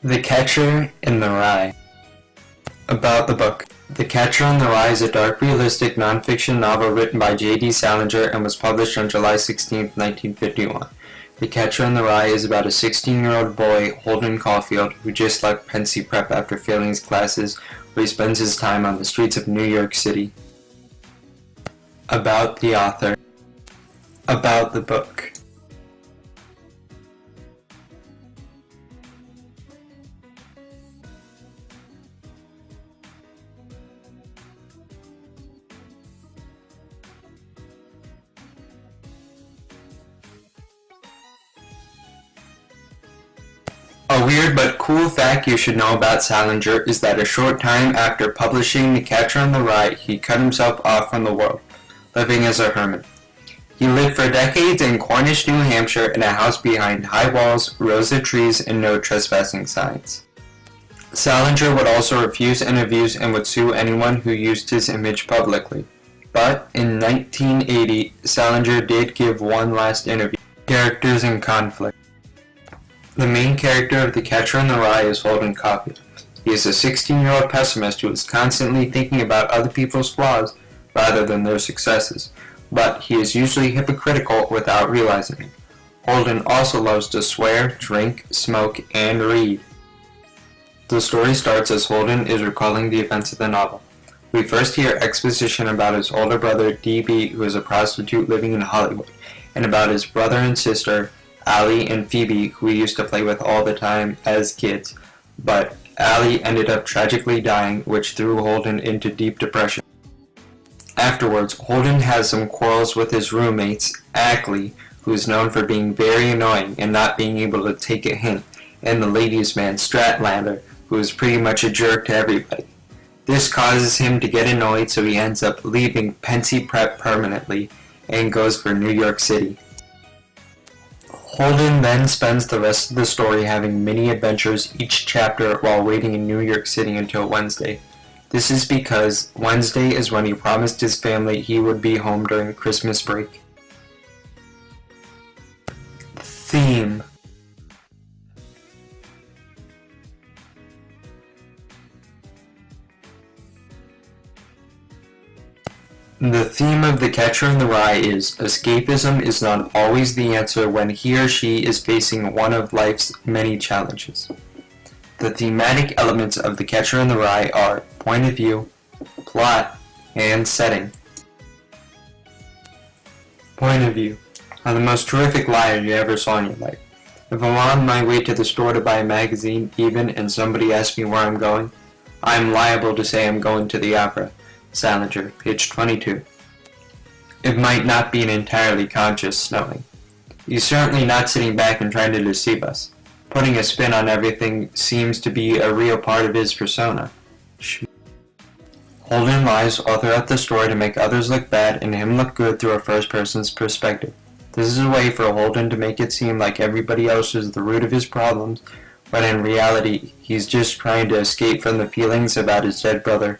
The Catcher in the Rye. About the book. The Catcher in the Rye is a dark, realistic non-fiction novel written by J.D. Salinger and was published on July 16, 1951. The Catcher in the Rye is about a 16-year-old boy, Holden Caulfield, who just left Pensy Prep after failing his classes, where he spends his time on the streets of New York City. About the author. About the book. A weird but cool fact you should know about Salinger is that a short time after publishing The Catcher in the Rye, he cut himself off from the world, living as a hermit. He lived for decades in Cornish, New Hampshire in a house behind high walls, rows of trees, and no trespassing signs. Salinger would also refuse interviews and would sue anyone who used his image publicly. But in 1980, Salinger did give one last interview. Characters in conflict. The main character of The Catcher in the Rye is Holden Caulfield. He is a 16-year-old pessimist who is constantly thinking about other people's flaws rather than their successes, but he is usually hypocritical without realizing it. Holden also loves to swear, drink, smoke, and read. The story starts as Holden is recalling the events of the novel. We first hear exposition about his older brother, D.B., who is a prostitute living in Hollywood, and about his brother and sister, Allie and Phoebe, who we used to play with all the time as kids, but Allie ended up tragically dying, which threw Holden into deep depression. Afterwards, Holden has some quarrels with his roommates, Ackley, who is known for being very annoying and not being able to take a hint, and the ladies' man, Stratlander, who is pretty much a jerk to everybody. This causes him to get annoyed, so he ends up leaving Pensy Prep permanently and goes for New York City. Holden then spends the rest of the story having mini adventures each chapter while waiting in New York City until Wednesday. This is because Wednesday is when he promised his family he would be home during Christmas break. Theme. The theme of The Catcher in the Rye is escapism is not always the answer when he or she is facing one of life's many challenges. The thematic elements of The Catcher in the Rye are point of view, plot, and setting. Point of view. I'm the most terrific liar you ever saw in your life. If I'm on my way to the store to buy a magazine even and somebody asks me where I'm going, I'm liable to say I'm going to the opera. Salinger, page 22. It might not be an entirely conscious knowing. He's certainly not sitting back and trying to deceive us. Putting a spin on everything seems to be a real part of his persona. Holden lies all throughout the story to make others look bad and him look good through a first person's perspective. This is a way for Holden to make it seem like everybody else is the root of his problems, when in reality he's just trying to escape from the feelings about his dead brother.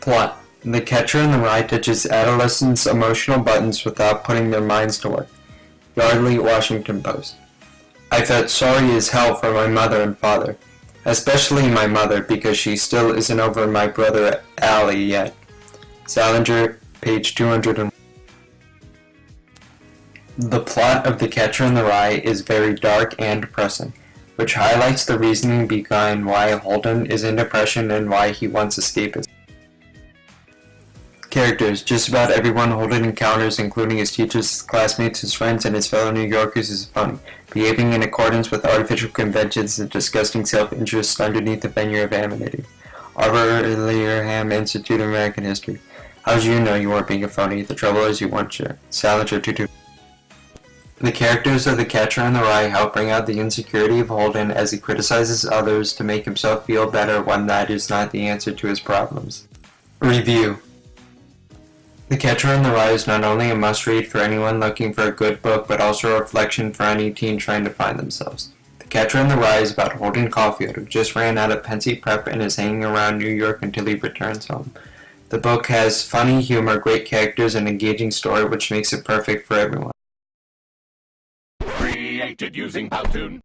Plot. The Catcher in the Rye touches adolescents' emotional buttons without putting their minds to work. Yardley, Washington Post. I felt sorry as hell for my mother and father, especially my mother because she still isn't over my brother Allie yet. Salinger, page 201. The plot of The Catcher in the Rye is very dark and depressing, which highlights the reasoning behind why Holden is in depression and why he wants escapism. Characters. Just about everyone Holden encounters, including his teachers, his classmates, his friends, and his fellow New Yorkers, is phony, behaving in accordance with artificial conventions and disgusting self-interest underneath the veneer of anonymity. Arbor-Learham Institute of American History. How did you know you weren't being a phony? The trouble is you weren't sure. Salinger 22. The characters of The Catcher in the Rye help bring out the insecurity of Holden as he criticizes others to make himself feel better when that is not the answer to his problems. Review. The Catcher in the Rye is not only a must-read for anyone looking for a good book, but also a reflection for any teen trying to find themselves. The Catcher in the Rye is about Holden Caulfield, who just ran out of Pensy Prep and is hanging around New York until he returns home. The book has funny humor, great characters, and engaging story, which makes it perfect for everyone. Created using Powtoon.